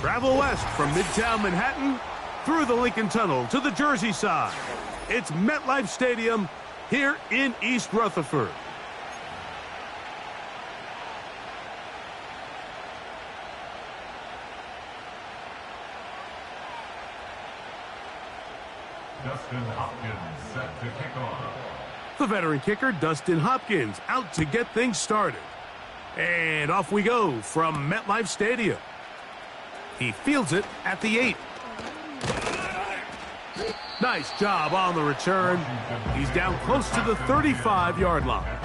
Travel west from Midtown Manhattan through the Lincoln Tunnel to the Jersey side. It's MetLife Stadium here in East Rutherford. Dustin Hopkins set to kick off. The veteran kicker, Dustin Hopkins, out to get things started. And off we go from MetLife Stadium. He fields it at the 8. Nice job on the return. He's down close to the 35-yard line.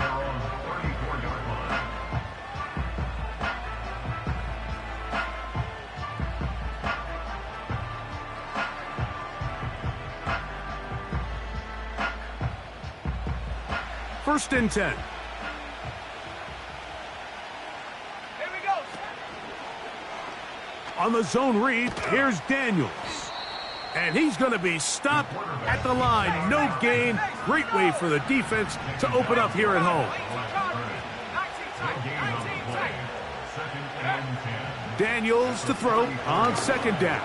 First and 10. Here we go. On the zone read, here's Daniels. And he's going to be stopped at the line. No gain. Great way for the defense to open up here at home. Daniels to throw on second down.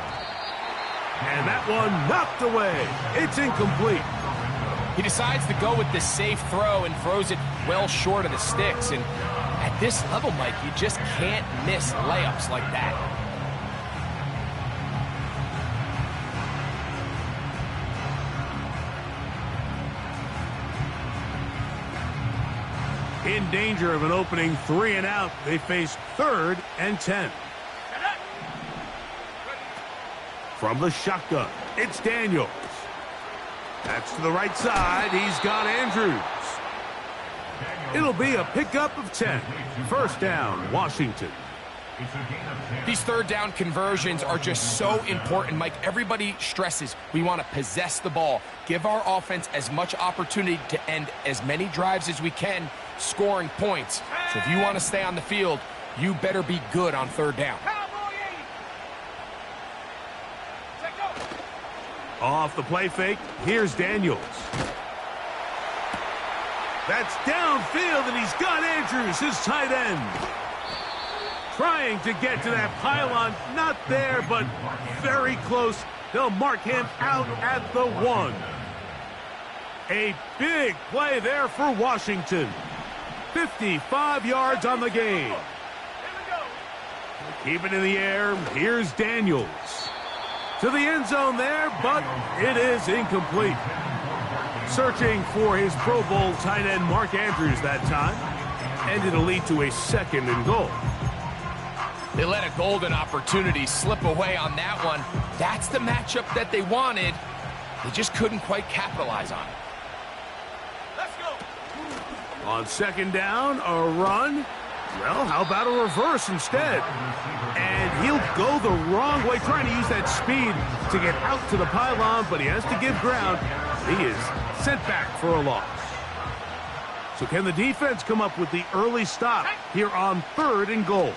And that one knocked away. It's incomplete. He decides to go with the safe throw and throws it well short of the sticks. And at this level, Mike, you just can't miss layups like that. In danger of an opening 3 and out, they face 3rd and 10. From the shotgun, it's Daniels. That's to the right side. He's got Andrews. It'll be a pickup of 10. First down, Washington. These third down conversions are just so important, Mike. Everybody stresses we want to possess the ball, give our offense as much opportunity to end as many drives as we can, scoring points. So if you want to stay on the field, you better be good on third down. Off the play fake, here's Daniels. That's downfield, and he's got Andrews, his tight end. Trying to get to that pylon, not there, but very close. They'll mark him out at the 1. A big play there for Washington. 55 yards on the game. Keep it in the air, here's Daniels. To the end zone there, but it is incomplete. Searching for his Pro Bowl tight end Mark Andrews that time. And it'll lead to a 2nd and goal. They let a golden opportunity slip away on that one. That's the matchup that they wanted. They just couldn't quite capitalize on it. Let's go. On 2nd down, a run. Well, how about a reverse instead? And he'll go the wrong way, trying to use that speed to get out to the pylon, but he has to give ground. He is sent back for a loss. So can the defense come up with the early stop here on 3rd and goal?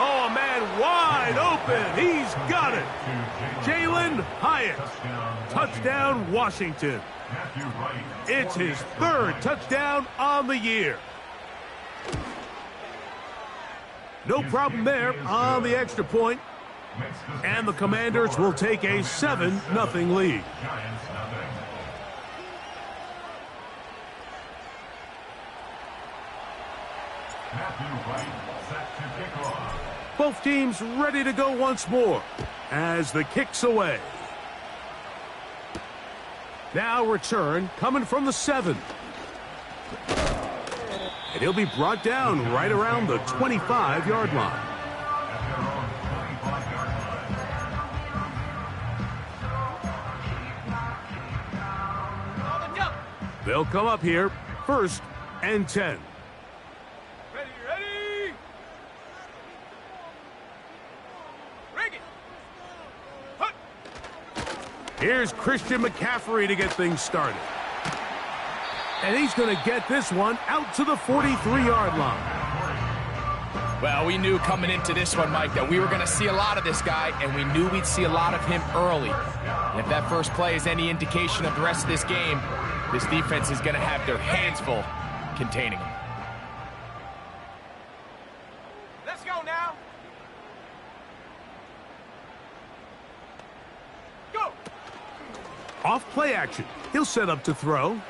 Oh, a man wide open. He's got it. Jalen Hyatt. Touchdown, Washington. It's his 3rd touchdown on the year. No problem there on the extra point. And the Commanders will take a 7-0 lead. Both teams ready to go once more as the kick's away. Now return coming from the 7. And he'll be brought down right around the 25-yard line. They'll come up here, 1st and 10. Ready. Rig it. Hut. Here's Christian McCaffrey to get things started. And he's going to get this one out to the 43-yard line. Well, we knew coming into this one, Mike, that we were going to see a lot of this guy, and we knew we'd see a lot of him early. And if that first play is any indication of the rest of this game, this defense is going to have their hands full containing him. Let's go now. Off play action. He'll set up to throw.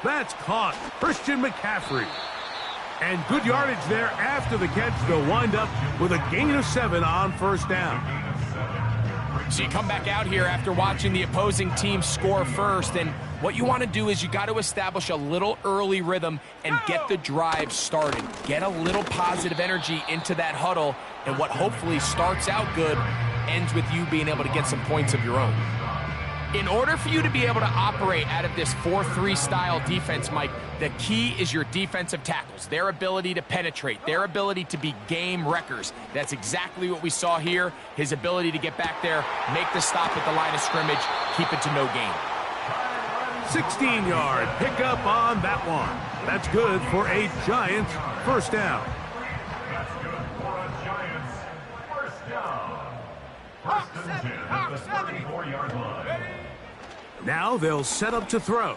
That's caught. Christian McCaffrey. And good yardage there after the catch. They'll wind up with a gain of 7 on first down. So you come back out here after watching the opposing team score first, and what you want to do is you got to establish a little early rhythm and get the drive started. Get a little positive energy into that huddle, and what hopefully starts out good ends with you being able to get some points of your own. In order for you to be able to operate out of this 4-3 style defense, Mike, the key is your defensive tackles, their ability to penetrate, their ability to be game wreckers. That's exactly what we saw here, his ability to get back there, make the stop at the line of scrimmage, keep it to no gain. 16-yard pickup on that one. That's good for a Giants first down. That's good for a Giants first down. First and 10 at the 34-yard line. Now they'll set up to throw.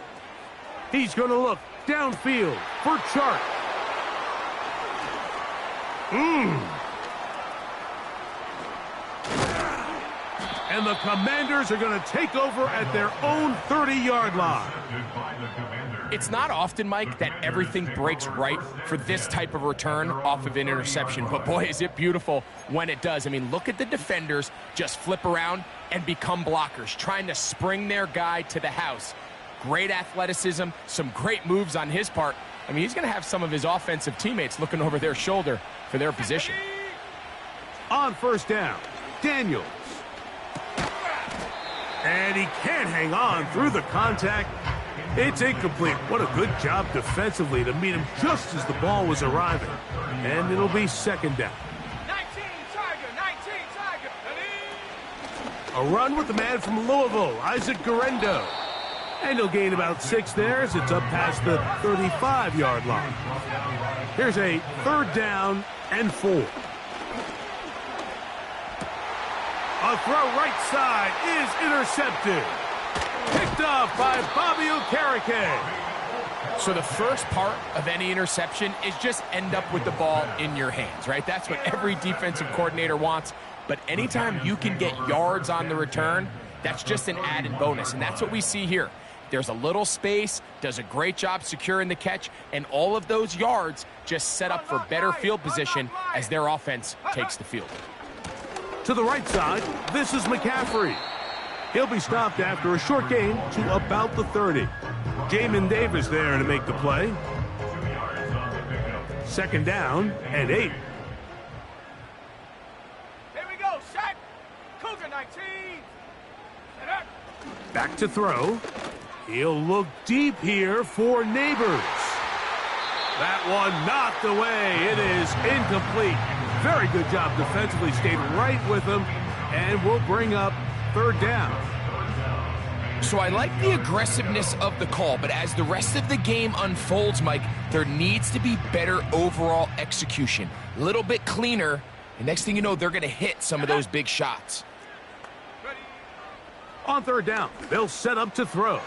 He's going to look downfield for Chark. And the Commanders are going to take over at their own 30-yard line. It's not often, Mike, that everything breaks right for this type of return off of an interception. But boy, is it beautiful when it does. I mean, look at the defenders just flip around and become blockers, trying to spring their guy to the house. Great athleticism, some great moves on his part. I mean, he's going to have some of his offensive teammates looking over their shoulder for their position. On first down, Daniels. And he can't hang on through the contact. It's incomplete. What a good job defensively to meet him just as the ball was arriving. And it'll be second down. 19 Tiger. A run with the man from Louisville, Isaac Guerrero. And he'll gain about 6 there as it's up past the 35-yard line. Here's a third down and 4. A throw right side is intercepted. Picked off by Bobby Okereke. So the first part of any interception is just end up with the ball in your hands, right? That's what every defensive coordinator wants. But anytime you can get yards on the return, that's just an added bonus. And that's what we see here. There's a little space, does a great job securing the catch, and all of those yards just set up for better field position as their offense takes the field. To the right side, this is McCaffrey. He'll be stopped after a short gain to about the 30. Jamin Davis there to make the play. Second down and 8. Here we go, set. Cougar 19. Set up. Back to throw. He'll look deep here for Neighbors. That one knocked away. It is incomplete. Very good job defensively. Stayed right with him and will bring up third down. So I like the aggressiveness of the call, but as the rest of the game unfolds, Mike, there needs to be better overall execution. A little bit cleaner, and next thing you know, they're going to hit some of those big shots. On third down, they'll set up to throw.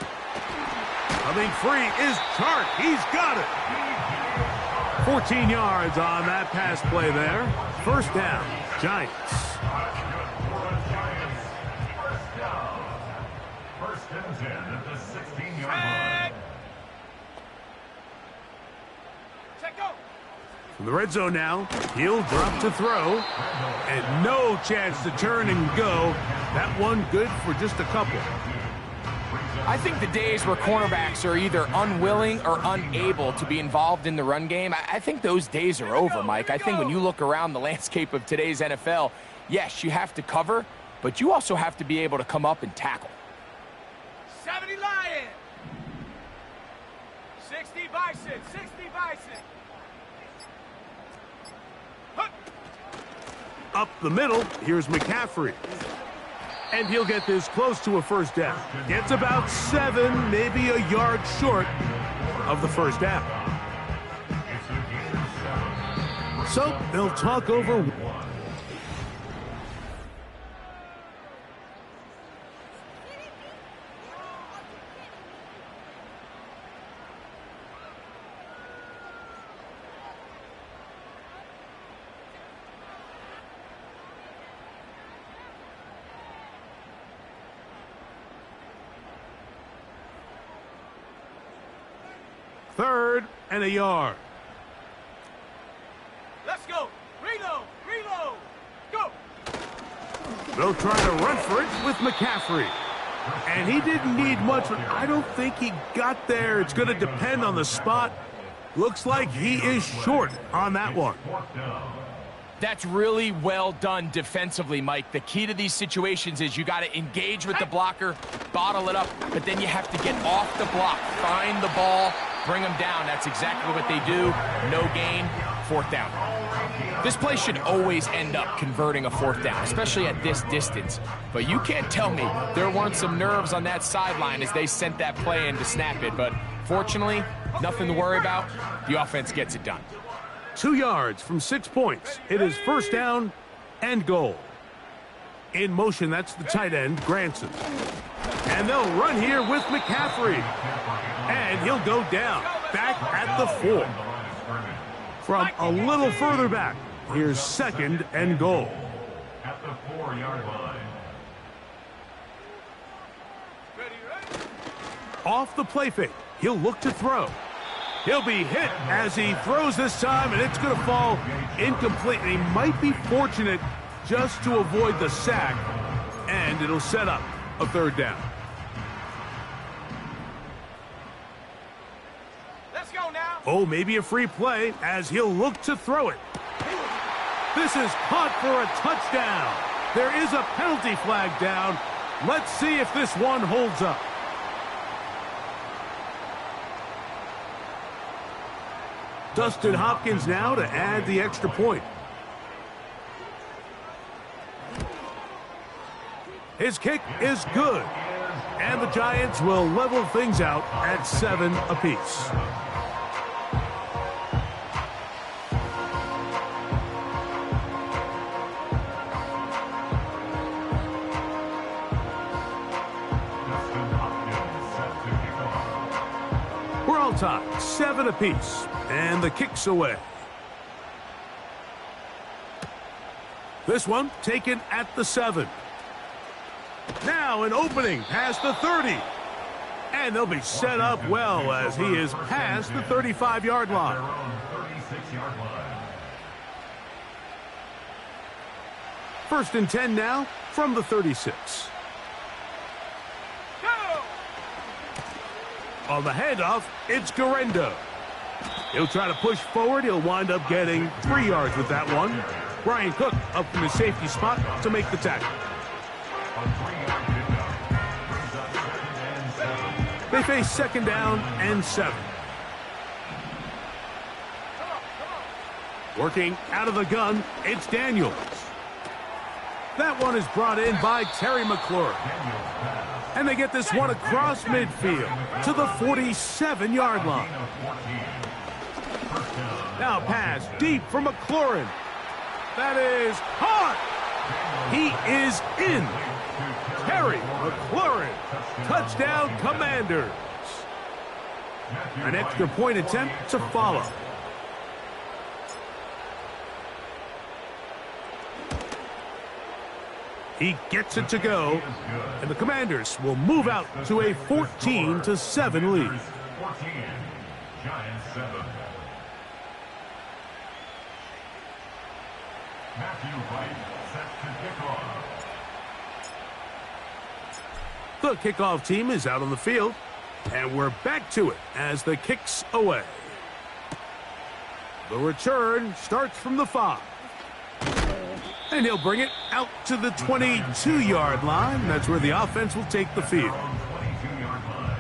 Coming free is Chark. He's got it. 14 yards on that pass play there. First down, Giants. First and 10 at the 16-yard line. Check go. From the red zone now, he'll drop to throw. And no chance to turn and go. That one good for just a couple. I think the days where cornerbacks are either unwilling or unable to be involved in the run game, I think those days are over, Mike. I think when you look around the landscape of today's NFL, yes, you have to cover, but you also have to be able to come up and tackle. 70 Lion. 60 Bison. 60 Bison. Hup. Up the middle, here's McCaffrey. And he'll get this close to a first down. Gets about 7, maybe a yard short of the first down. So they'll talk over. 3rd and a yard. Let's go. Reload. Reload. Go. They'll try to run for it with McCaffrey. And he didn't need much, but I don't think he got there. It's going to depend on the spot. Looks like he is short on that one. That's really well done defensively, Mike. The key to these situations is you got to engage with the blocker, bottle it up, but then you have to get off the block, find the ball, bring them down. That's exactly what they do. No gain, 4th down. This play should always end up converting a 4th down, especially at this distance. But you can't tell me there weren't some nerves on that sideline as they sent that play in to snap it. But fortunately, nothing to worry about. The offense gets it done. 2 yards from 6 points. It is 1st down and goal. In motion, that's the tight end, Granson. And they'll run here with McCaffrey. And he'll go down, back at the 4. From a little further back, here's 2nd and goal. At the 4-yard line. Off the play fake, he'll look to throw. He'll be hit as he throws this time, and it's going to fall incomplete. And he might be fortunate just to avoid the sack, and it'll set up a 3rd down. Let's go now. Oh, maybe a free play as he'll look to throw it. This is caught for a touchdown. There is a penalty flag down. Let's see if this one holds up. Dustin Hopkins now to add the extra point. His kick is good. And the Giants will level things out at 7 apiece. We're all tied, 7 apiece. And the kick's away. This one taken at the 7. Now an opening past the 30. And they'll be set up well as he is past the 35-yard line. 36-yard line. 1st and 10 now from the 36. Go. On the handoff, it's Garendo. He'll try to push forward. He'll wind up getting 3 yards with that one. Brian Cook up from his safety spot to make the tackle. They face 2nd down and 7. Working out of the gun, it's Daniels. That one is brought in by Terry McLaurin. And they get this one across midfield to the 47-yard line. Now pass deep for McLaurin. That is caught. He is in. Terry McLaurin. Touchdown, Commanders. An extra point attempt to follow. He gets it to go, and the Commanders will move out to a 14-7 lead. 14, Giants 7. Matthew White set to kickoff. The kickoff team is out on the field, and we're back to it as the kick's away. The return starts from the 5. And he'll bring it out to the 22-yard line. That's where the offense will take the field. 22-yard line.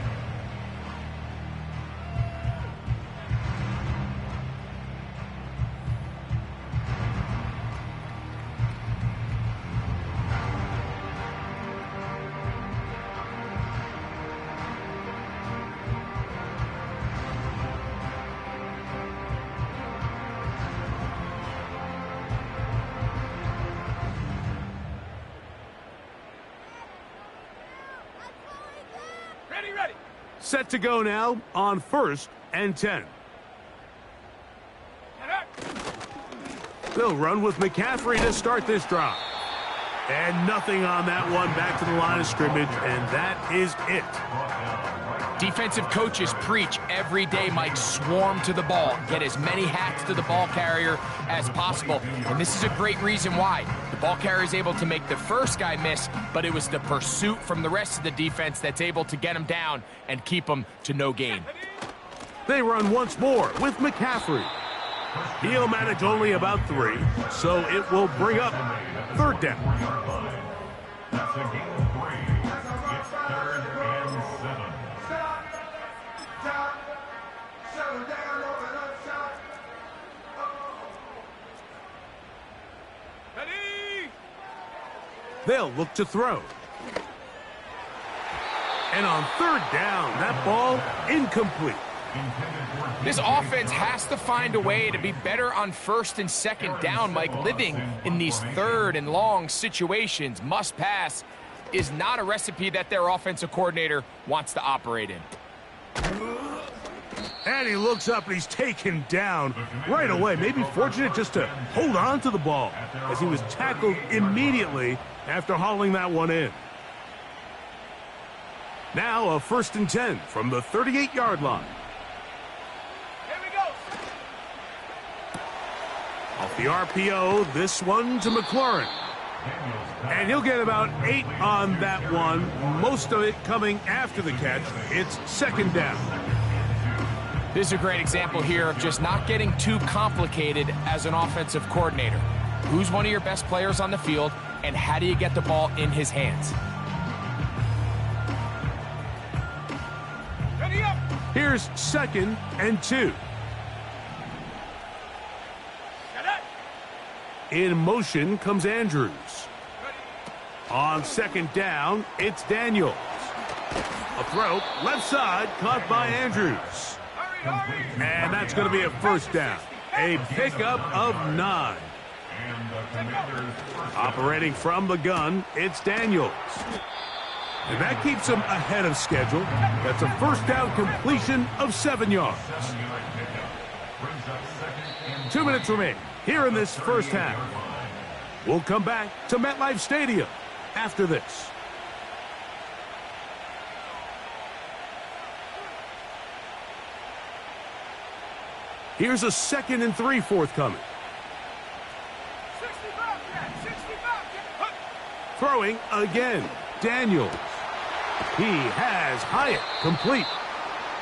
Ready. Set to go now on 1st and 10. They'll run with McCaffrey to start this drive. And nothing on that one, back to the line of scrimmage, and that is it. Defensive coaches preach every day, Mike, swarm to the ball. Get as many hats to the ball carrier as possible. And this is a great reason why. The ball carrier is able to make the first guy miss, but it was the pursuit from the rest of the defense that's able to get him down and keep him to no gain. They run once more with McCaffrey. He'll manage only about 3, so it will bring up 3rd down. That's a gain of 3. It's 3rd and 7. Ready? They'll look to throw. And on 3rd down, that ball incomplete. This offense has to find a way to be better on 1st and 2nd down, Mike. Living in these 3rd and long situations, must pass, is not a recipe that their offensive coordinator wants to operate in. And he looks up and he's taken down right away. Maybe fortunate just to hold on to the ball as he was tackled immediately after hauling that one in. Now a 1st and 10 from the 38-yard line. Here we go. Off the RPO, this one to McLaurin. And he'll get about 8 on that one, most of it coming after the catch. It's 2nd down. This is a great example here of just not getting too complicated as an offensive coordinator. Who's one of your best players on the field, and how do you get the ball in his hands? Ready up. Here's 2nd and 2. Got it. In motion comes Andrews. On 2nd down, it's Daniels. A throw, left side, caught by Andrews. And that's going to be a 1st down. A pickup of 9. Operating from the gun, it's Daniels. And that keeps him ahead of schedule. That's a 1st down completion of 7 yards. 2 minutes remain here in this 1st half. We'll come back to MetLife Stadium after this. Here's a 2nd and 3 forthcoming. 65, Jack, 65, Jack. Throwing again, Daniels. He has Hyatt complete.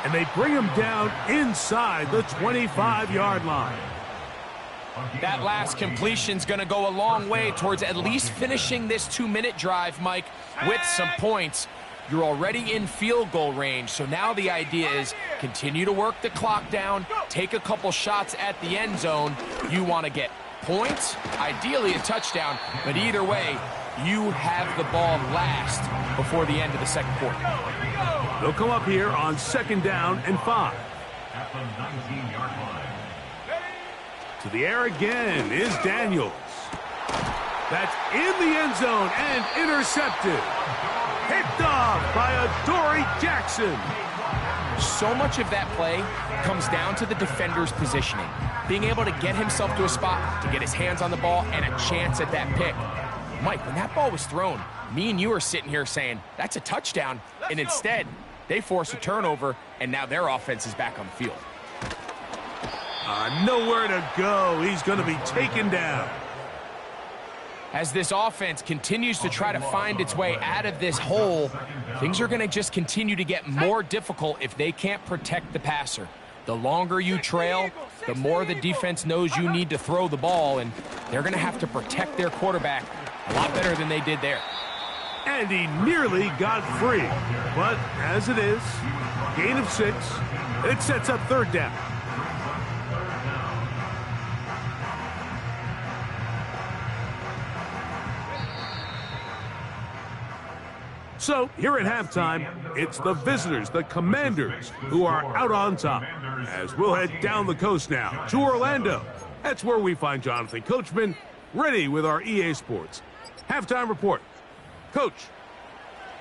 And they bring him down inside the 25-yard line. That last completion's going to go a long way towards at least finishing this 2-minute drive, Mike, with some points. You're already in field goal range, so now the idea is continue to work the clock down, take a couple shots at the end zone. You want to get points, ideally a touchdown, but either way, you have the ball last before the end of the 2nd quarter. They'll come up here on 2nd down and 5. At the 19-yard line. To the air again is Daniels. That's in the end zone and intercepted. Picked off by Adoree Jackson. So much of that play comes down to the defender's positioning. Being able to get himself to a spot, to get his hands on the ball, and a chance at that pick. Mike, when that ball was thrown, me and you are sitting here saying, that's a touchdown. And instead, they force a turnover, and now their offense is back on the field. Nowhere to go. He's going to be taken down. As this offense continues to try to find its way out of this hole, things are going to just continue to get more difficult if they can't protect the passer. The longer you trail, the more the defense knows you need to throw the ball, and they're going to have to protect their quarterback a lot better than they did there. And he nearly got free. But as it is, gain of 6. It sets up 3rd down. So, here at halftime, it's the visitors, the Commanders, who are out on top. As we'll head down the coast now to Orlando. That's where we find Jonathan Coachman, ready with our EA Sports halftime report. Coach.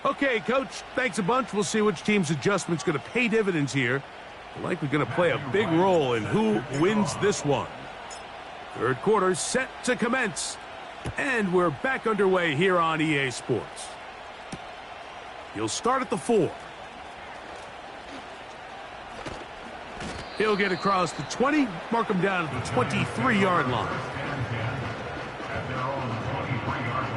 Okay, Coach, thanks a bunch. We'll see which team's adjustment's going to pay dividends here. Likely going to play a big role in who wins this one. 3rd quarter set to commence. And we're back underway here on EA Sports. He'll start at the 4. He'll get across the 20, mark him down at the 23-yard line. At their own 23-yard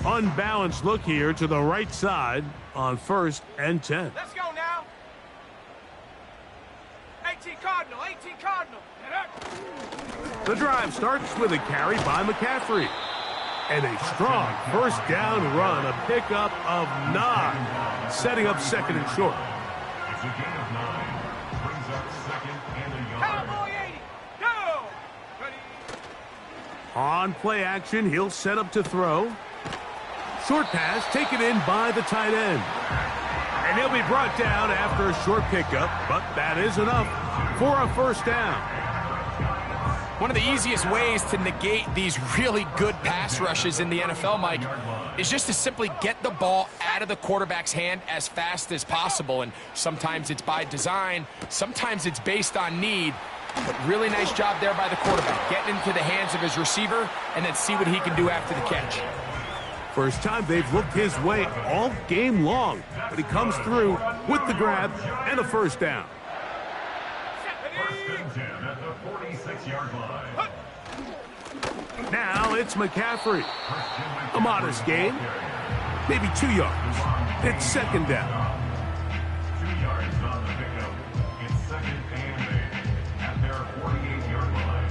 line. Unbalanced look here to the right side on 1st and 10. Let's go now. 18 Cardinal, 18 Cardinal. The drive starts with a carry by McCaffrey. And a strong first down run, a pickup of 9, setting up 2nd and short. It's a gain of 9. Brings up 2nd and a yard. Cowboy 80. Go. Ready. On play action, he'll set up to throw. Short pass taken in by the tight end. And he'll be brought down after a short pickup, but that is enough for a first down. One of the easiest ways to negate these really good pass rushes in the NFL, Mike, is just to simply get the ball out of the quarterback's hand as fast as possible. And sometimes it's by design, sometimes it's based on need. But really nice job there by the quarterback, getting into the hands of his receiver and then see what he can do after the catch. First time they've looked his way all game long, but he comes through with the grab and a first down. First and 10 at the 46-yard line. Now it's McCaffrey. A modest gain, maybe 2 yards. It's 2nd down. 2 yards on the pickup. It's 2nd and 8 at their 48-yard line.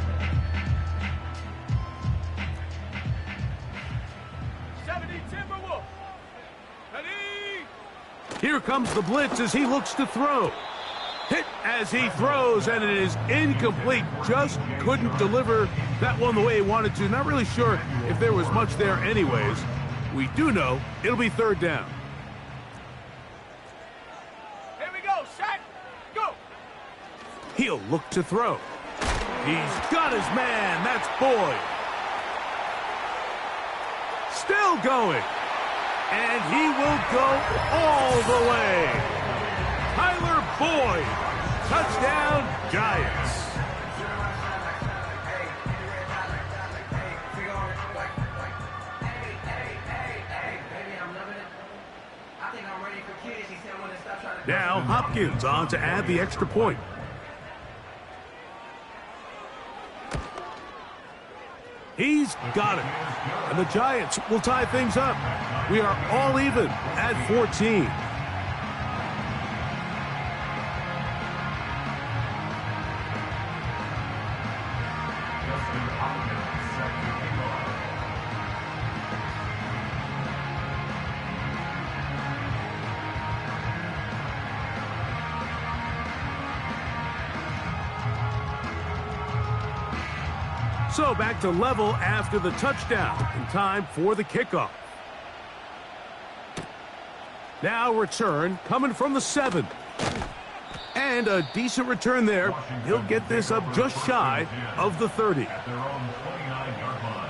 70 Timberwolf. Ready. Here comes the blitz as he looks to throw. Hit as he throws, and it is incomplete. Just couldn't deliver that one the way he wanted to. Not really sure if there was much there anyways. We do know it'll be 3rd down. Here we go. Set. Go. He'll look to throw. He's got his man. That's Boyd. Still going. And he will go all the way. Tyler Boyd. Touchdown, Giants. Now Hopkins on to add the extra point. He's got it. And the Giants will tie things up. We are all even at 14. So back to level after the touchdown, and time for the kickoff. Now return coming from the 7. And a decent return there. He'll get this up just shy of the 30. At their own 29-yard line.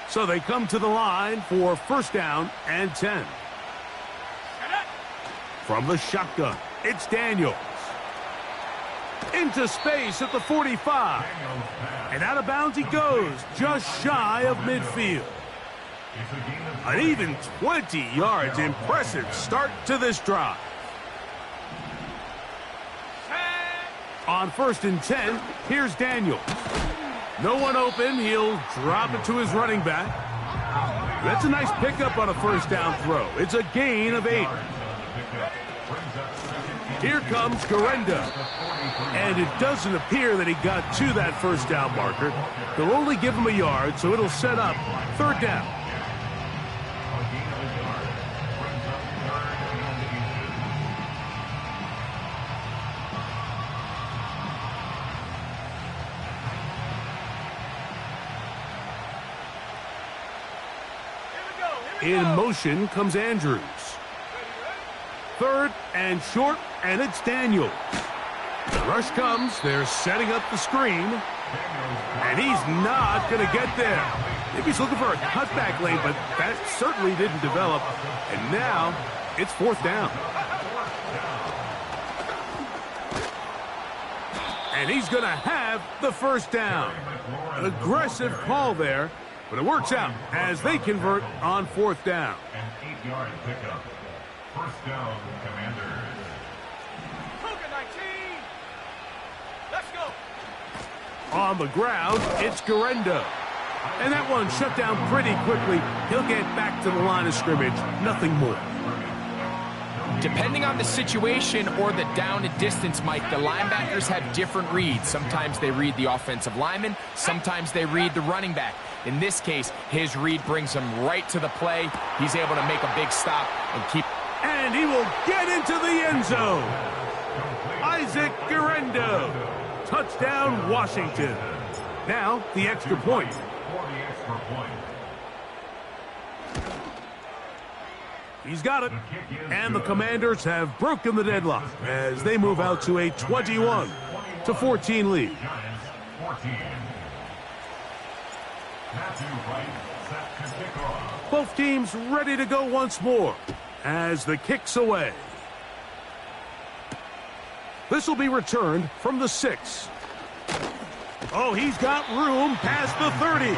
So they come to the line for 1st down and 10. From the shotgun, it's Daniels. Into space at the 45. And out of bounds he goes, just shy of midfield. An even 20 yards. Impressive start to this drive. On 1st and 10, here's Daniels. No one open. He'll drop it to his running back. That's a nice pickup on a 1st down throw. It's a gain of 8. Here comes Garenda. And it doesn't appear that he got to that 1st down marker. They'll only give him a yard, so it'll set up 3rd down. In motion comes Andrews. 3rd and short, and it's Daniels. The rush comes. They're setting up the screen. And he's not going to get there. Maybe he's looking for a cutback lane, but that certainly didn't develop. And now It's fourth down. And he's going to have the first down. An aggressive call there, but it works out as they convert on fourth down. An 8-yard pickup. First down, Commanders. Cougar 19. Let's go. On the ground, it's Guerrero. And that one shut down pretty quickly. He'll get back to the line of scrimmage. Nothing more. Depending on the situation or the down and distance, Mike, the linebackers have different reads. Sometimes they read the offensive lineman. Sometimes they read the running back. In this case, his read brings him right to the play. He's able to make a big stop and keep. And he will get into the end zone. Isaac Guerrero. Touchdown, Washington. Now, the extra point. For the extra point. He's got it. And the Commanders have broken the deadlock as they move out to a 21-14 lead. Giants 14. Matthew Wright set to kick off. Both teams ready to go once more as the kick's away. This will be returned from the 6. Oh, he's got room past the 30.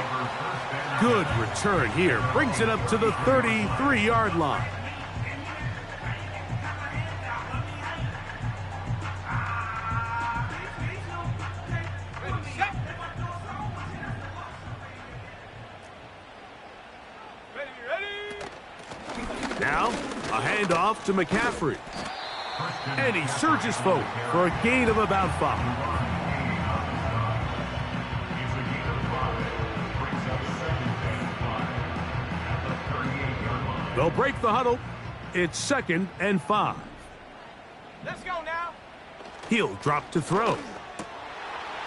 Good return here. Brings it up to the 33-yard line. Now, a handoff to McCaffrey. And he surges forward for a gain of about 5. They'll break the huddle. It's 2nd and 5. Let's go now. He'll drop to throw.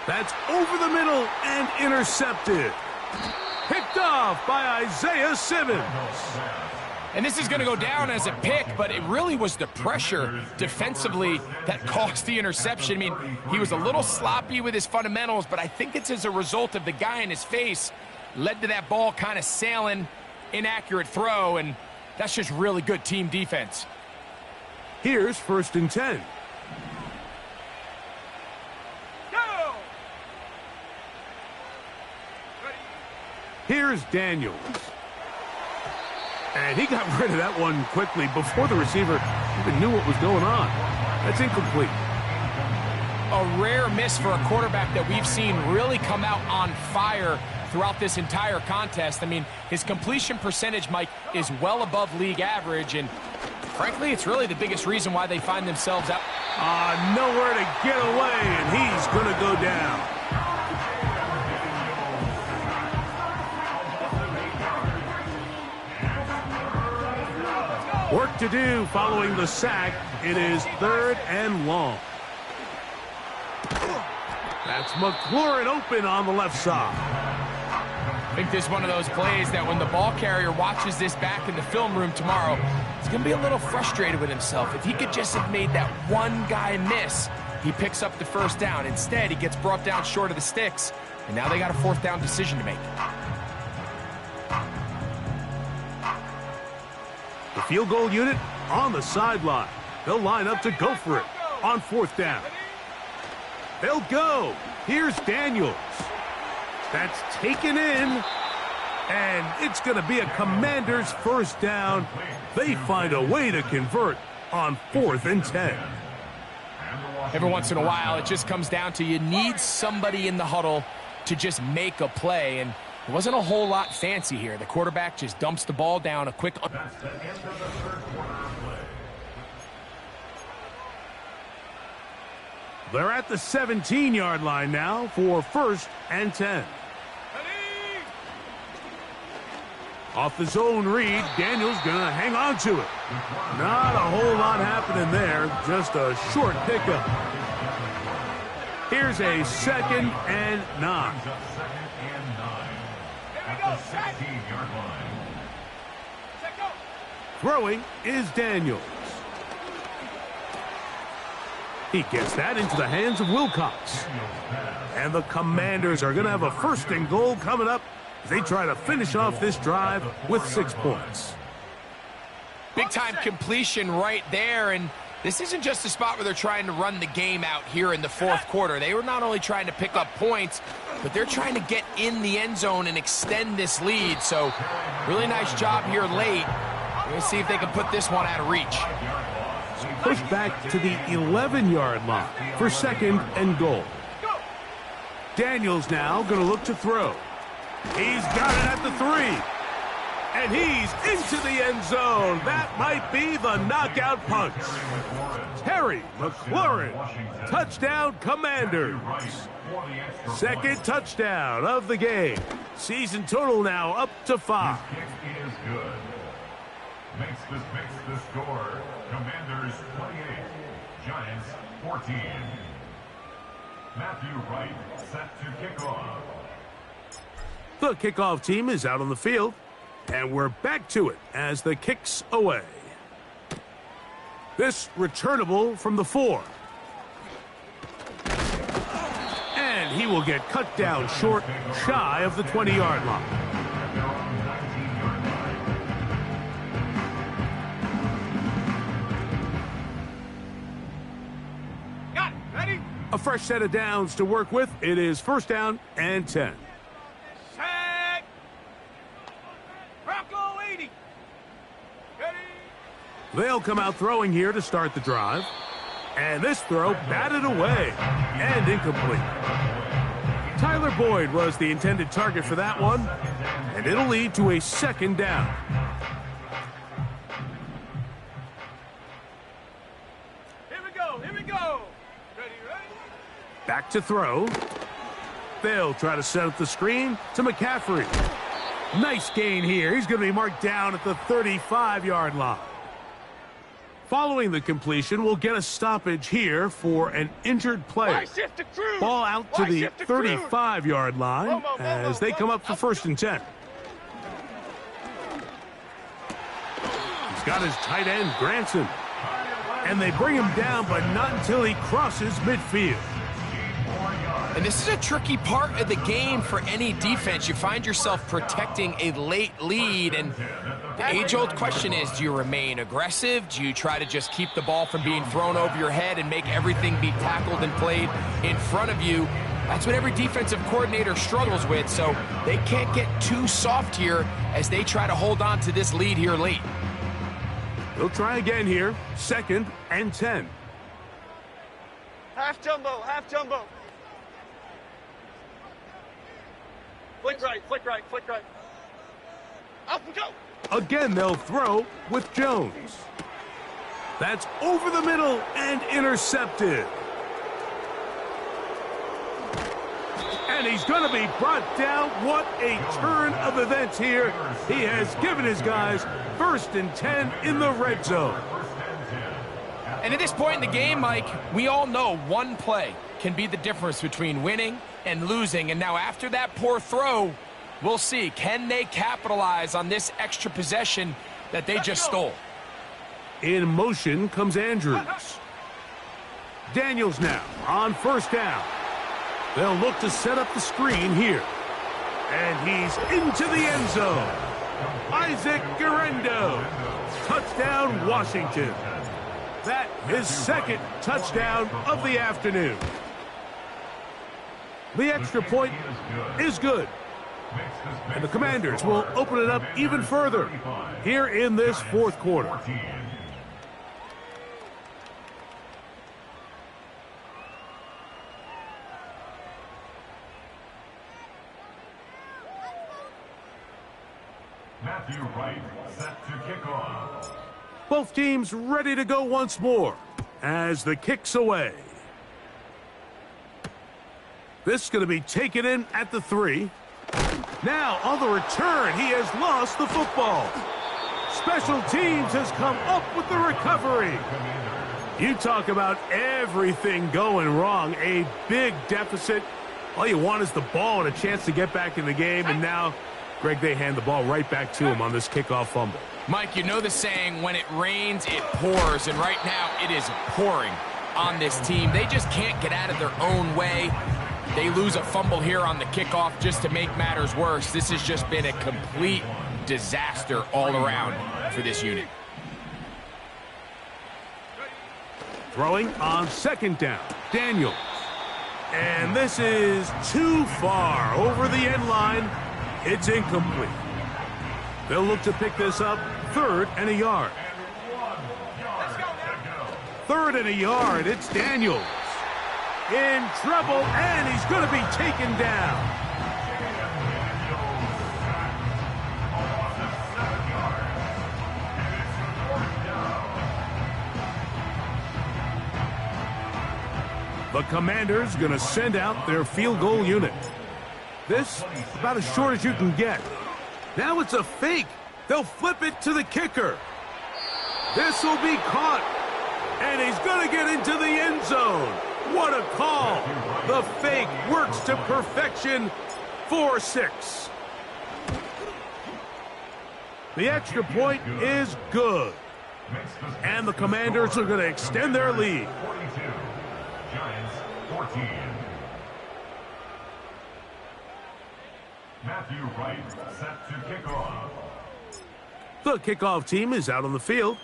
That's over the middle and intercepted. Picked off by Isaiah Simmons. And this is going to go down as a pick, but it really was the pressure defensively that caused the interception. I mean, he was a little sloppy with his fundamentals, but I think it's as a result of the guy in his face led to that ball kind of sailing, inaccurate throw, and that's just really good team defense. Here's 1st and 10. Go. Ready. Here's Daniels. And he got rid of that one quickly before the receiver even knew what was going on. That's incomplete. A rare miss for a quarterback that we've seen really come out on fire throughout this entire contest. I mean, his completion percentage, Mike, is well above league average, and frankly, it's really the biggest reason why they find themselves out. Nowhere to get away, and he's going to go down. Work to do following the sack. It is 3rd and long. That's McLaurin open on the left side. I think this is one of those plays that when the ball carrier watches this back in the film room tomorrow, he's going to be a little frustrated with himself. If he could just have made that one guy miss, he picks up the first down. Instead, he gets brought down short of the sticks, and now they got a 4th down decision to make. The field goal unit on the sideline. They'll line up to go for it on 4th down. They'll go. Here's Daniels. That's taken in. And it's going to be a Commander's first down. They find a way to convert on 4th and 10. Every once in a while, it just comes down to you need somebody in the huddle to just make a play. And it wasn't a whole lot fancy here. The quarterback just dumps the ball down a quick. That's the end of the 3rd quarter of play. They're at the 17-yard line now for 1st and 10. Off the zone read, Daniels gonna hang on to it. Not a whole lot happening there, just a short pickup. Here's a 2nd and 9. Throwing is Daniels. He gets that into the hands of Wilcox. And the Commanders are going to have a 1st and goal coming up as they try to finish off this drive with 6 points. Big-time completion right there, and this isn't just a spot where they're trying to run the game out here in the fourth quarter. They were not only trying to pick up points, but they're trying to get in the end zone and extend this lead. So really nice job here late. We're going to see if they can put this one out of reach. Pushed back to the 11-yard line for 2nd and goal. Daniels now going to look to throw. He's got it at the 3. And he's into the end zone. That might be the knockout punch. Terry McLaurin, touchdown Commanders. 2nd touchdown of the game. Season total now up to 5. His kick is good. Makes the score. Commanders 28, Giants 14. Matthew Wright set to kick off. The kickoff team is out on the field. And we're back to it as the kick's away. This returnable from the 4. And he will get cut down short, shy of the 20-yard line. Got it. Ready? A fresh set of downs to work with. It is 1st down and 10. Set. Bronco 80. Ready? They'll come out throwing here to start the drive. And this throw batted away and incomplete. Tyler Boyd was the intended target for that one, and it'll lead to a 2nd down. Here we go. Here we go. Ready, ready? Back to throw. They'll try to set up the screen to McCaffrey. Nice gain here. He's going to be marked down at the 35-yard line. Following the completion, we'll get a stoppage here for an injured player. Ball out to the 35-yard line as they come up for 1st and 10. He's got his tight end, Granson. And they bring him down, but not until he crosses midfield. And this is a tricky part of the game for any defense. You find yourself protecting a late lead, and the age-old question is, do you remain aggressive? Do you try to just keep the ball from being thrown over your head and make everything be tackled and played in front of you? That's what every defensive coordinator struggles with, so they can't get too soft here as they try to hold on to this lead here late. They'll try again here, 2nd and 10. Half jumbo, half jumbo. Flick right, flick right, flick right. Up and go. Again, they'll throw with Jones. That's over the middle and intercepted. And he's going to be brought down. What a turn of events here. He has given his guys 1st and 10 in the red zone. And at this point in the game, Mike, we all know one play can be the difference between winning and losing. And now after that poor throw, we'll see. Can they capitalize on this extra possession that they just stole? In motion comes Andrews. Daniels now on 1st down. They'll look to set up the screen here. And he's into the end zone. Isaac Guerrero. Touchdown, Washington. That is 2nd touchdown of the afternoon. The extra point is good. And the Commanders will open it up even further here in this 4th quarter. Matthew Wright set to kick off. Both teams ready to go once more as the kick's away. This is going to be taken in at the 3. Now on the return, he has lost the football. Special teams has come up with the recovery. You talk about everything going wrong. A big deficit. All you want is the ball and a chance to get back in the game. And now, Greg, they hand the ball right back to him on this kickoff fumble. Mike, you know the saying, when it rains, it pours. And right now, it is pouring on this team. They just can't get out of their own way. They lose a fumble here on the kickoff just to make matters worse. This has just been a complete disaster all around for this unit. Throwing on second down, Daniels. And this is too far over the end line. It's incomplete. They'll look to pick this up, 3rd and a yard. Third and a yard, it's Daniels. In trouble, and he's going to be taken down. The Commanders going to send out their field goal unit. This about as short as you can get. Now it's a fake. They'll flip it to the kicker. This will be caught. And he's going to get into the end zone. What a call. The fake works to perfection. 4-6. The extra point is good. And the Commanders are going to extend their lead. 42. Giants 14. Matthew Wright set to kick off. The kickoff team is out on the field,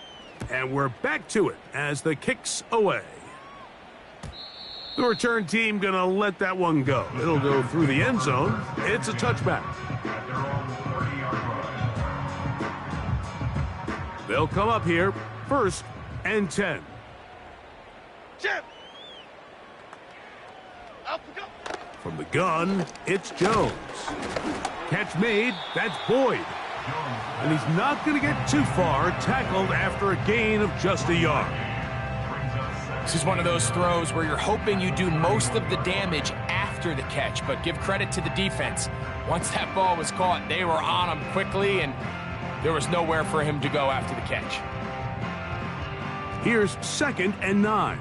and we're back to it as the kick's away. The return team going to let that one go. It'll go through the end zone. It's a touchback. At their own 30-yard line. They'll come up here, 1st and 10. Jim! Out we go! From the gun, it's Jones. Catch made, that's Boyd. And he's not going to get too far, tackled after a gain of just a yard. This is one of those throws where you're hoping you do most of the damage after the catch, but give credit to the defense. Once that ball was caught, they were on him quickly, and there was nowhere for him to go after the catch. Here's 2nd and 9.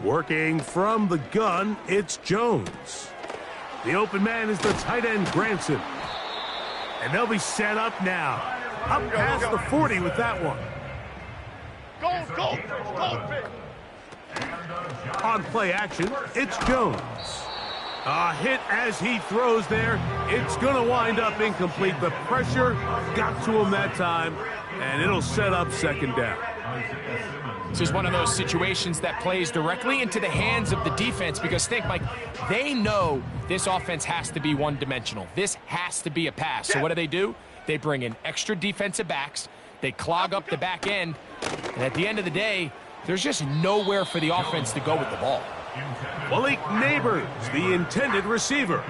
Working from the gun, it's Jones. The open man is the tight end, Granson. And they'll be set up now. Up past the 40 with that one. Go! On play action, it's Jones. A hit as he throws there. It's going to wind up incomplete. The pressure got to him that time, and it'll set up 2nd down. This is one of those situations that plays directly into the hands of the defense because think, Mike, they know this offense has to be one-dimensional. This has to be a pass. So what do? They bring in extra defensive backs. They clog up the back end. And at the end of the day, there's just nowhere for the offense to go with the ball. Malik Neighbors, the intended receiver.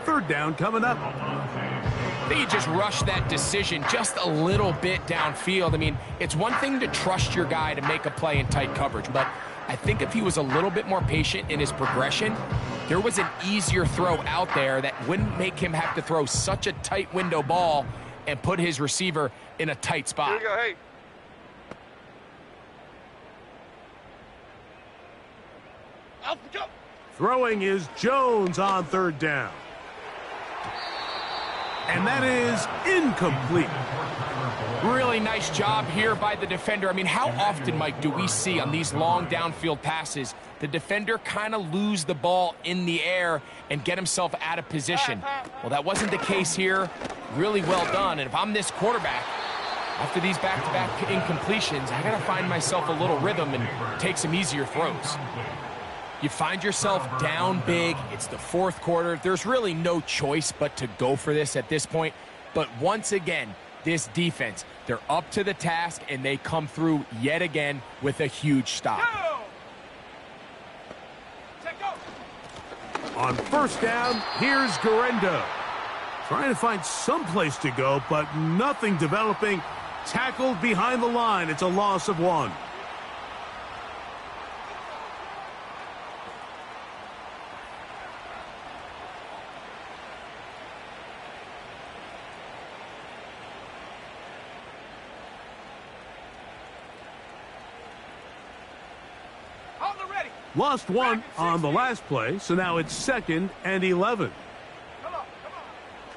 3rd down coming up. I think he just rushed that decision just a little bit downfield. I mean, it's one thing to trust your guy to make a play in tight coverage, but I think if he was a little bit more patient in his progression, there was an easier throw out there that wouldn't make him have to throw such a tight window ball and put his receiver in a tight spot. Here you go, hey. Out we go! Throwing is Jones on 3rd down. And that is incomplete. Really nice job here by the defender. I mean, how often, Mike, do we see on these long downfield passes the defender kind of lose the ball in the air and get himself out of position? Well, that wasn't the case here. Really well done. And if I'm this quarterback, after these back-to-back incompletions, I got to find myself a little rhythm and take some easier throws. You find yourself down big. It's the 4th quarter. There's really no choice but to go for this at this point. But once again, this defense, they're up to the task, and they come through yet again with a huge stop. On 1st down, here's Garendo. Trying to find some place to go, but nothing developing. Tackled behind the line. It's a loss of 1. Lost 1 on the last play, so now it's 2nd and 11.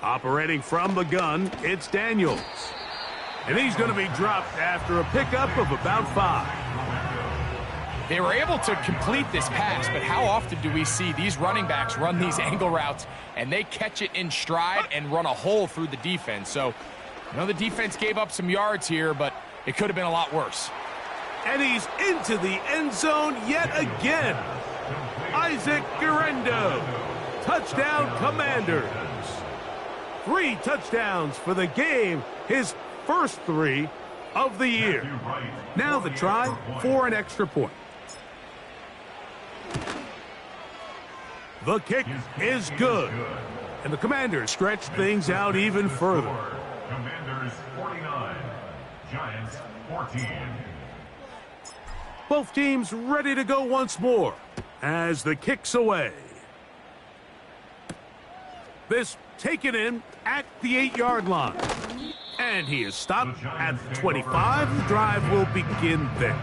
Operating from the gun, it's Daniels. And he's going to be dropped after a pickup of about 5. They were able to complete this pass, but how often do we see these running backs run these angle routes and they catch it in stride and run a hole through the defense? So, I know the defense gave up some yards here, but It could have been a lot worse. And he's into the end zone yet again. Isaac Guerrero. Touchdown, Commanders. 3 touchdowns for the game, his first 3 of the year. Now the try for an extra point. The kick is good. And the Commanders stretch things out even further. Commanders 49, Giants 14. Both teams ready to go once more as the kick's away. This taken in at the 8-yard line. And he is stopped at the 25. The drive will begin there.